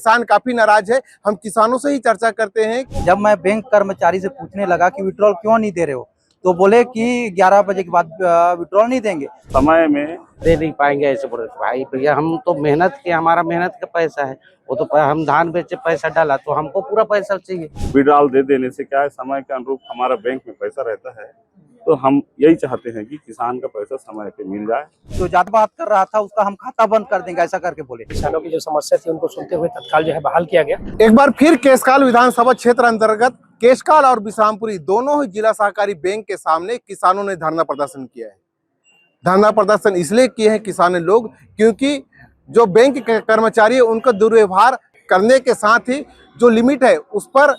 किसान काफी नाराज है। हम किसानों से ही चर्चा करते हैं। जब मैं बैंक कर्मचारी से पूछने लगा कि विड्रॉल क्यों नहीं दे रहे हो, तो बोले कि 11 बजे के बाद विड्रॉल नहीं देंगे, समय में दे नहीं पाएंगे। ऐसे बोले भाई भैया हम तो मेहनत किए, हमारा मेहनत का पैसा है, वो तो हम धान बेचे पैसा डाला तो हमको पूरा पैसा चाहिए। विड्रॉल दे देने से क्या है, समय के अनुरूप हमारा बैंक में पैसा रहता है, तो हम यही चाहते हैं कि किसान का पैसा समय पे मिल जाए। जो ज्यादा बात कर रहा था उसका हम खाता बंद कर देंगे, ऐसा करके बोले। किसानों की जो समस्या थी उनको सुनते हुए तत्काल जो है बहाल किया गया। एक बार फिर केशकाल विधानसभा क्षेत्र अंतर्गत केशकाल और बिश्रामपुरी दोनों ही जिला सहकारी बैंक के सामने किसानों ने धरना प्रदर्शन किया है। धरना प्रदर्शन इसलिए किए हैं किसानी लोग क्योंकि जो बैंक के कर्मचारी है उनका दुर्व्यवहार करने के साथ ही जो लिमिट है उस पर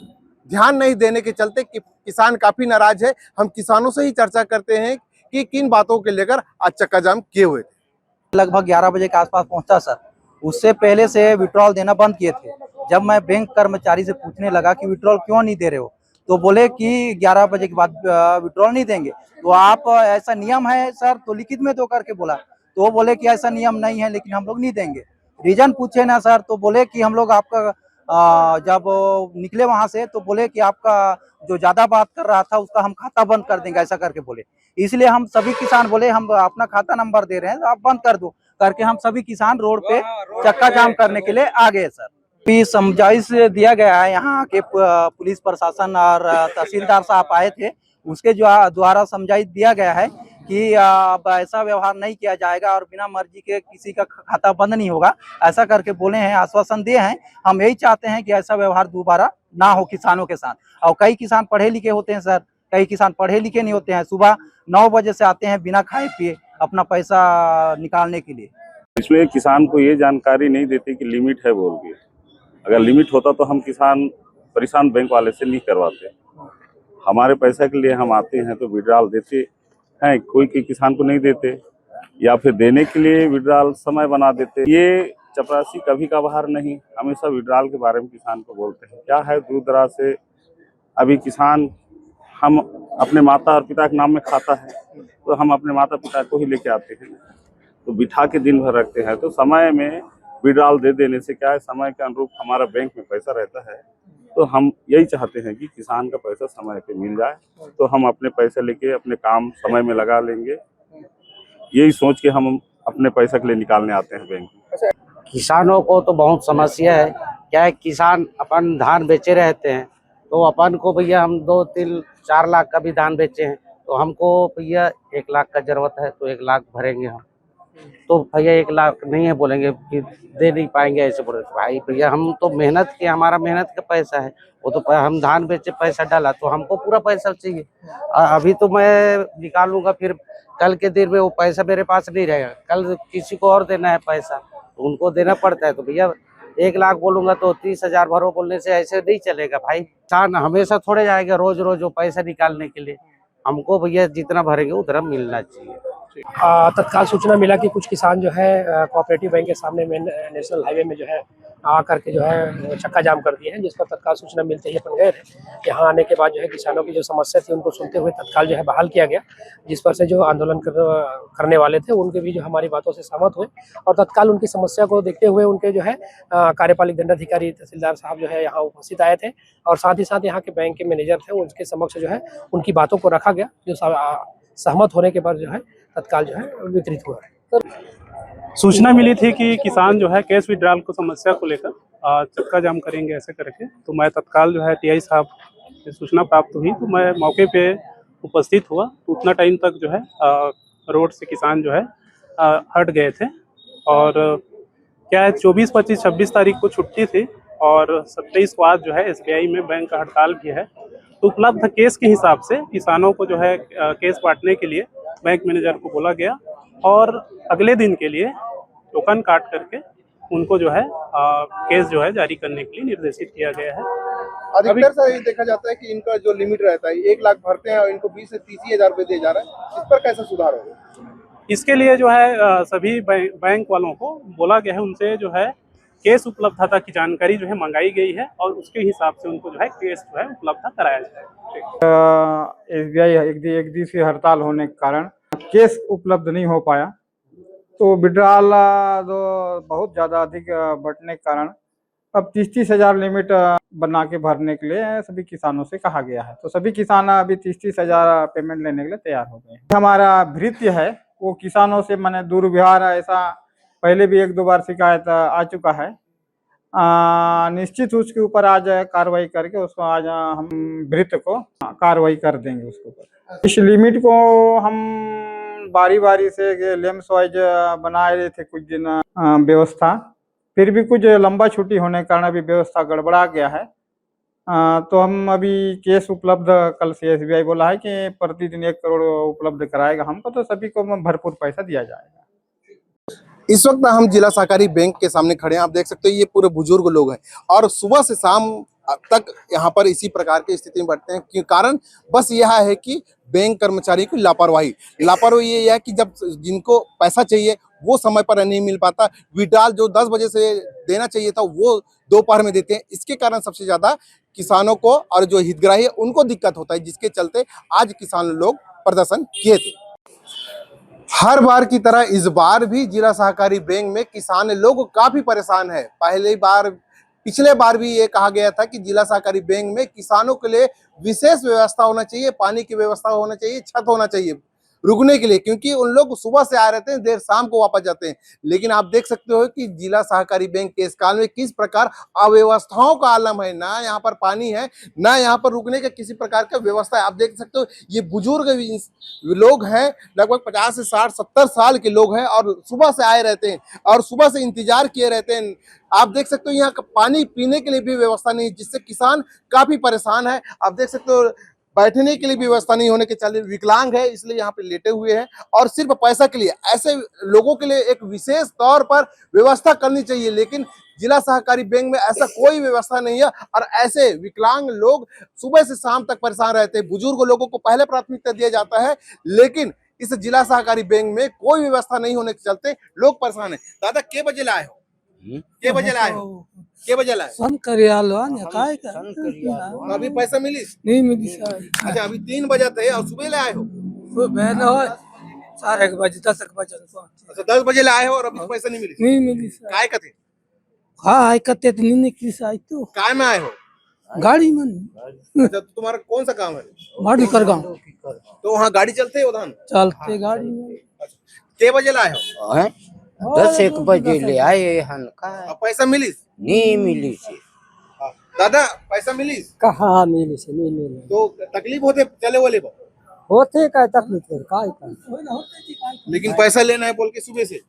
ध्यान नहीं देने के चलते किसान काफी नाराज है। हम किसानों से ही चर्चा करते हैं कि किन बातों के लेकर आज चक्का जाम किए हुए थे। लगभग 11 बजे के आसपास पहुंचा सर। उससे पहले से विड्रॉल देना बंद किए थे। जब मैं बैंक कर्मचारी से पूछने लगा कि विड्रॉल क्यों नहीं दे रहे हो, तो बोले कि 11 बजे के बाद विड्रॉल नहीं देंगे। तो आप ऐसा नियम है सर, तो लिखित में दो करके बोला, तो वो बोले कि ऐसा नियम नहीं है, लेकिन हम लोग नहीं देंगे। रीजन पूछे ना सर, तो बोले कि हम लोग आपका जब निकले वहां से तो बोले कि आपका जो ज्यादा बात कर रहा था उसका हम खाता बंद कर देंगे, ऐसा करके बोले। इसलिए हम सभी किसान बोले हम अपना खाता नंबर दे रहे हैं, तो आप बंद कर दो करके हम सभी किसान रोड पे चक्का जाम करने के लिए आ गए सर। समझाइश दिया गया है, यहाँ के पुलिस प्रशासन और तहसीलदार साहब आए थे, उसके द्वारा समझाइश दिया गया है कि अब ऐसा व्यवहार नहीं किया जाएगा और बिना मर्जी के किसी का खाता बंद नहीं होगा, ऐसा करके बोले हैं, आश्वासन दिए हैं। हम यही चाहते हैं कि ऐसा व्यवहार दोबारा ना हो किसानों के साथ। और कई किसान पढ़े लिखे होते हैं सर, कई किसान पढ़े लिखे नहीं होते हैं, सुबह 9 बजे से आते हैं बिना खाए पिए अपना पैसा निकालने के लिए। इसमें किसान को ये जानकारी नहीं देती कि लिमिट है बोल के। अगर लिमिट होता तो हम किसान परेशान बैंक वाले से नहीं करवाते। हमारे पैसे के लिए हम आते हैं तो विड्रॉल देते हैं, कोई किसान को नहीं देते, या फिर देने के लिए विड्रॉल समय बना देते। ये चपरासी कभी का बाहर नहीं, हमेशा विड्रॉल के बारे में किसान को बोलते हैं। क्या है, दूर दराज से अभी किसान हम अपने माता और पिता के नाम में खाता है, तो हम अपने माता पिता को ही लेके आते हैं, तो बिठा के दिन भर रखते हैं। तो समय में विड्रॉल दे देने से क्या है, समय के अनुरूप हमारा बैंक में पैसा रहता है, तो हम यही चाहते हैं कि किसान का पैसा समय पे मिल जाए, तो हम अपने पैसे लेके अपने काम समय में लगा लेंगे। यही सोच के हम अपने पैसे के लिए निकालने आते हैं बैंक में। किसानों को तो बहुत समस्या है। क्या है, किसान अपन धान बेचे रहते हैं, तो अपन को भैया हम 2, 3, 4 लाख का भी धान बेचे हैं, तो हमको भैया 1 लाख का जरूरत है, तो 1 लाख भरेंगे हम। तो भैया 1 लाख नहीं है, बोलेंगे कि दे नहीं पाएंगे। ऐसे बोले भाई भैया हम तो मेहनत किए, हमारा मेहनत का पैसा है, वो तो हम धान बेचे पैसा डाला तो हमको पूरा पैसा चाहिए। अभी तो मैं निकालूंगा, फिर कल के दिन में वो पैसा मेरे पास नहीं रहेगा, कल किसी को और देना है पैसा, तो उनको देना पड़ता है। तो भैया 1 लाख बोलूंगा तो 30,000 भरो बोलने से ऐसे नहीं चलेगा भाई। किसान हमेशा थोड़े जाएगा रोज रोज वो पैसा निकालने के लिए। हमको भैया जितना भरेंगे उतना मिलना चाहिए। तत्काल सूचना मिला कि कुछ किसान जो है कोऑपरेटिव बैंक के सामने में नेशनल हाईवे में जो है आकर के जो है चक्का जाम कर दिए हैं, जिस पर तत्काल सूचना मिलते ही अपन गए थे। यहाँ आने के बाद जो है किसानों की जो समस्या थी उनको सुनते हुए तत्काल जो है बहाल किया गया, जिस पर से जो आंदोलन करने वाले थे उनके भी जो हमारी बातों से सहमत हुए और तत्काल उनकी समस्या को देखते हुए उनके जो है कार्यपालिक दंडाधिकारी तहसीलदार साहब जो है यहाँ उपस्थित आए थे और साथ ही साथ यहाँ के बैंक के मैनेजर थे, उनके समक्ष जो है उनकी बातों को रखा गया, जो सहमत होने के बाद जो है तत्काल जो है वितरित हुआ है। सूचना मिली थी कि किसान जो है कैश विड्रॉल को समस्या को लेकर चक्का जाम करेंगे ऐसे करके, तो मैं तत्काल जो है टीआई साहब से सूचना प्राप्त हुई, तो मैं मौके पे उपस्थित हुआ। तो उतना टाइम तक जो है रोड से किसान जो है हट गए थे। और क्या है, 24, 25, 26 तारीख को छुट्टी थी और 27 को आज जो है एसबीआई में बैंक का हड़ताल भी है। तो उपलब्ध केस के हिसाब से किसानों को जो है केस बांटने के लिए बैंक मैनेजर को बोला गया और अगले दिन के लिए टोकन काट करके उनको जो है केस जो है जारी करने के लिए निर्देशित किया गया है। अधिकतर से ये देखा जाता है कि इनका जो लिमिट रहता है 1 लाख भरते हैं और इनको 20 से 30 हजार रुपए दिया जा रहा है, इस पर कैसा सुधार होगा? इसके लिए जो है सभी बैंक वालों को बोला गया है, उनसे जो है केस उपलब्धता की जानकारी जो है मंगाई गई है और उसके हिसाब से उनको जो है केस जो है उपलब्ध कराया जाए। एसबीआई एक दिवसीय हड़ताल होने के कारण केस उपलब्ध नहीं हो पाया, तो विड्रॉल बहुत ज़्यादा अधिक बढ़ने के कारण अब 30-30 हज़ार लिमिट बना के भरने के लिए सभी किसानों से कहा गया है। तो सभी किसान अभी 30-30 हज़ार पेमेंट लेने के लिए तैयार हो गए हैं। हमारा भृत्य है वो किसानों से माने दुर्व्यवहार, ऐसा पहले भी 1-2 बार शिकायत आ चुका है। निश्चित उसके ऊपर आज कार्रवाई करके उसको आज हम भृत्य को कार्रवाई कर देंगे उसके ऊपर। इस लिमिट को हम बारी बारी से लेम्स वाइज बना रहे थे कुछ दिन व्यवस्था, फिर भी कुछ लंबा छुट्टी होने के कारण अभी व्यवस्था गड़बड़ा गया है। तो हम अभी केस उपलब्ध, कल से SBI बोला है कि प्रतिदिन 1 करोड़ उपलब्ध कराएगा हमको, तो सभी को भरपूर पैसा दिया जाएगा। इस वक्त हम जिला सहकारी बैंक के सामने खड़े हैं। आप देख सकते हो ये पूरे बुजुर्ग लोग हैं और सुबह से शाम तक यहाँ पर इसी प्रकार की स्थिति में बैठते हैं। क्यों? कारण बस यह है कि बैंक कर्मचारी की लापरवाही ये है कि जब जिनको पैसा चाहिए वो समय पर नहीं मिल पाता। विड्रॉल जो 10 बजे से देना चाहिए था वो दोपहर में देते हैं। इसके कारण सबसे ज्यादा किसानों को और जो हितग्राही है उनको दिक्कत होता है, जिसके चलते आज किसान लोग प्रदर्शन किए थे। हर बार की तरह इस बार भी जिला सहकारी बैंक में किसान लोग काफी परेशान है। पिछले बार भी ये कहा गया था कि जिला सहकारी बैंक में किसानों के लिए विशेष व्यवस्था होना चाहिए, पानी की व्यवस्था होना चाहिए, छत होना चाहिए रुकने के लिए, क्योंकि उन लोग सुबह से आ रहते हैं, देर शाम को वापस जाते हैं। लेकिन आप देख सकते हो कि जिला सहकारी बैंक के इस काल में किस प्रकार अव्यवस्थाओं का आलम है। ना यहाँ पर पानी है, ना यहाँ पर रुकने का किसी प्रकार का व्यवस्था है। आप देख सकते हो ये बुजुर्ग लोग हैं, लगभग 50 से 60 70 साल के लोग हैं और सुबह से आए रहते हैं और सुबह से इंतजार किए रहते हैं। आप देख सकते हो यहाँ का पानी पीने के लिए भी व्यवस्था नहीं, जिससे किसान काफी परेशान है। आप देख सकते हो बैठने के लिए भी व्यवस्था नहीं होने के चलते विकलांग है, इसलिए यहाँ पे लेटे हुए हैं और सिर्फ पैसा के लिए। ऐसे लोगों के लिए एक विशेष तौर पर व्यवस्था करनी चाहिए, लेकिन जिला सहकारी बैंक में ऐसा कोई व्यवस्था नहीं है और ऐसे विकलांग लोग सुबह से शाम तक परेशान रहते हैं। बुजुर्ग लोगों को पहले प्राथमिकता दिया जाता है, लेकिन इस जिला सहकारी बैंक में कोई व्यवस्था नहीं होने के चलते लोग परेशान है। दादा के बजे लाए हो? के बजे लाए हो? के बजे लाए? अभी पैसा मिली नहीं मिली सर। अच्छा, अभी 3 बजे थे और सुबह लाए हो? सुबह 4 बजे 10 बजे। अच्छा, 10 बजे लाए हो और अभी पैसा नहीं मिली? नहीं मिली सर। काय कथे? हाँ कते नहीं निकली सर। तो काय में आए हो? गाड़ी में। अच्छा, तो तुम्हारा कौन सा काम है? माडी कर गाँव तो वहाँ गाड़ी चलते है उधर? चलते गाड़ी में। के बजे लाए हो? 10-1 बजे ले आए हन का अब पैसा मिली? नहीं मिली से। दादा पैसा मिली? कहाँ मिली से? नहीं मिली। तो तकलीफ होते चले वाले पर? होते का तकलीफ का लेकिन पैसा लेना है बोल के सुबह से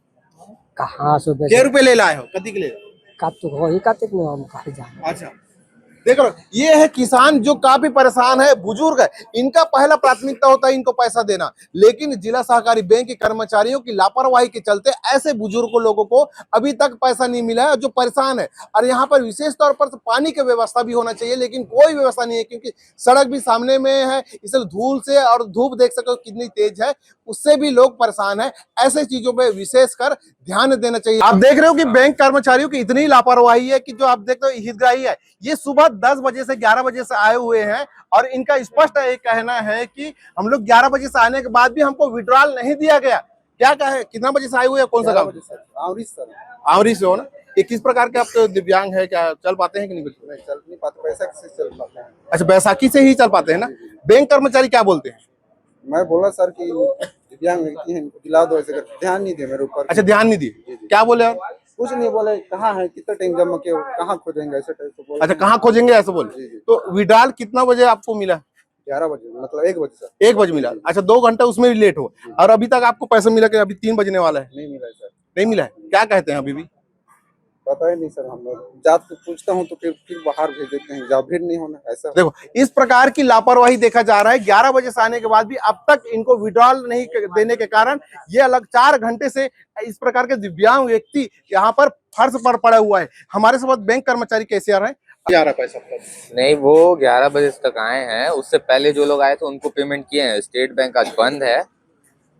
कहाँ सुबह के रुपए ले लाए हो? कति के ले? वही कहते हम कहा जाए। अच्छा, देखो ये है किसान जो काफी परेशान है, बुजुर्ग है। इनका पहला प्राथमिकता होता है इनको पैसा देना, लेकिन जिला सहकारी बैंक के कर्मचारियों की लापरवाही के चलते ऐसे बुजुर्ग लोगों को अभी तक पैसा नहीं मिला है जो परेशान है। और यहाँ पर विशेष तौर पर पानी की व्यवस्था भी होना चाहिए, लेकिन कोई व्यवस्था नहीं है, क्योंकि सड़क भी सामने में है, इसलिए धूल से और धूप देख सकते हो कितनी तेज है, उससे भी लोग परेशान है। ऐसे चीजों पे विशेषकर ध्यान देना चाहिए। आप देख रहे हो कि बैंक कर्मचारियों की इतनी लापरवाही है कि जो आप देखते हो हितग्राही है, ये सुबह 10 बजे से 11 बजे से आए हुए हैं और इनका स्पष्ट एक कहना है कि हम लोग 11 बजे से आने के बाद भी हमको विड्रॉल नहीं दिया गया। क्या कहे, कितना बजे से आए हुए हैं? कौन सा गाँव? आंवरी से हो ना? ये किस प्रकार के आप तो दिव्यांग है, क्या चल पाते हैं कि नहीं? चल नहीं पाते, बैसाखी से चल पाते हैं। अच्छा, बैसाखी से ही चल पाते हैं ना? बैंक कर्मचारी क्या बोलते हैं? मैं बोला सर कि दिव्यांग व्यक्ति हैं, दिला दो, ऐसे करके ध्यान नहीं दे मेरे ऊपर। अच्छा, ध्यान नहीं दिए? क्या बोले आप? कुछ नहीं बोले, कहाँ है, कितना टाइम जमा किया, कहाँ खोजेंगे, ऐसे टाइप से बोले। अच्छा, कहाँ खोजेंगे ऐसे बोले? तो विड्रॉल कितना बजे आपको मिला? 11 बजे, मतलब 1 बजे सर। 1 बजे मिला। अच्छा, 2 घंटे उसमें भी लेट हो और अभी तक आपको पैसा मिला कि अभी 3 बजने वाला है? नहीं मिला है सर। नहीं मिला है? क्या कहते हैं अभी भी? पता ही नहीं सर, हम लोग जात को पूछता हूँ तो फिर बाहर भेज देते हैं, जा भीड़ नहीं होना ऐसा। देखो इस प्रकार की लापरवाही देखा जा रहा है। 11 बजे से आने के बाद भी अब तक इनको विड्रॉल नहीं देने के कारण ये अलग 4 घंटे से इस प्रकार के दिव्यांग व्यक्ति यहाँ पर फर्श पर पड़ा हुआ है। हमारे साथ बैंक कर्मचारी कैसे आ रहे हैं? आ रहा पैसा नहीं, वो 11 बजे तक आए हैं। उससे पहले जो लोग आए थे उनको पेमेंट किए हैं। स्टेट बैंक आज बंद है,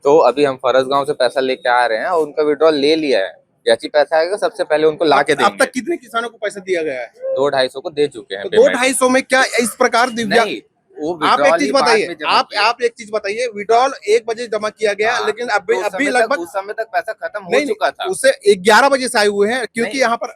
तो अभी हम फरसगांव से पैसा लेके आ रहे हैं और उनका विड्रॉल ले लिया है। जैसी पैसा आएगा सबसे पहले उनको ला के देंगे। अब तक कितने किसानों को पैसा दिया गया है? 200-250 को दे चुके हैं। 200-250 में क्या इस प्रकार दिव्यांग? आप एक चीज बताइए, आप एक चीज बताइए, विड्रॉल 1 बजे जमा किया गया, लेकिन अभी लगभग उस समय तक पैसा खत्म हो नहीं चुका था। उससे 11 बजे से आए हुए हैं, क्योंकि यहाँ पर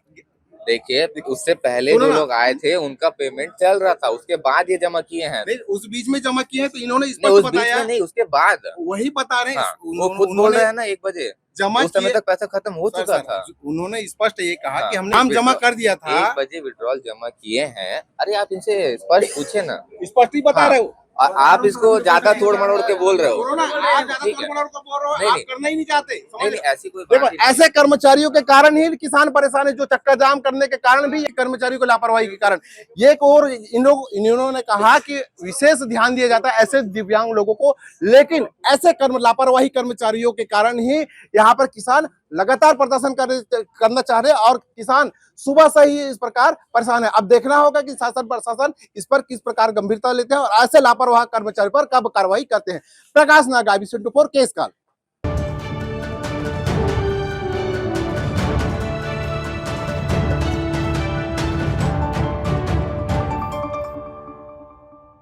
देखिए उससे पहले सुनो जो ना। लोग आए थे उनका पेमेंट चल रहा था, उसके बाद ये जमा किए हैं। नहीं, उस बीच में जमा किए हैं तो इन्होंने नहीं, स्पष्ट उस बीच बताया, में नहीं, उसके बाद। वही बता रहे हैं। हाँ, वो खुद बोल रहे हैं ना 1 बजे जमा उस समय किए, तक पैसा खत्म हो चुका था। उन्होंने स्पष्ट ये कहा हाँ, कि हमने नाम जमा कर दिया था। 1 बजे विड्रॉल जमा किए हैं। अरे आप इनसे स्पष्ट पूछे ना। स्पष्ट ही बता हाँ, रहे हो। और आप इसको ज्यादा तोड़ मरोड़ के बोल रहे हो। बोलो ना, आप ज्यादा ठीक है। तोड़-मरोड़ को बोल रहे हो, नहीं, आप नहीं। करना ही नहीं चाहते। नहीं नहीं, ऐसी कोई देखो बात ही नहीं। ऐसे कर्मचारियों के कारण ही किसान परेशान है, जो चक्का जाम करने के कारण भी, ये कर्मचारियों की लापरवाही के कारण। ये एक और इन्होंने कहा कि विशेष ध्यान दिया जाता है ऐसे दिव्यांग लोगों को, लेकिन ऐसे लापरवाही कर्मचारियों के कारण ही यहाँ पर किसान लगातार प्रदर्शन करना चाह रहे हैं और किसान सुबह से ही इस प्रकार परेशान है। अब देखना होगा कि शासन प्रशासन इस पर किस प्रकार गंभीरता लेते हैं और ऐसे लापरवाह कर्मचारी पर कब कार्रवाई करते हैं। प्रकाश नागावी, 24 केस काल।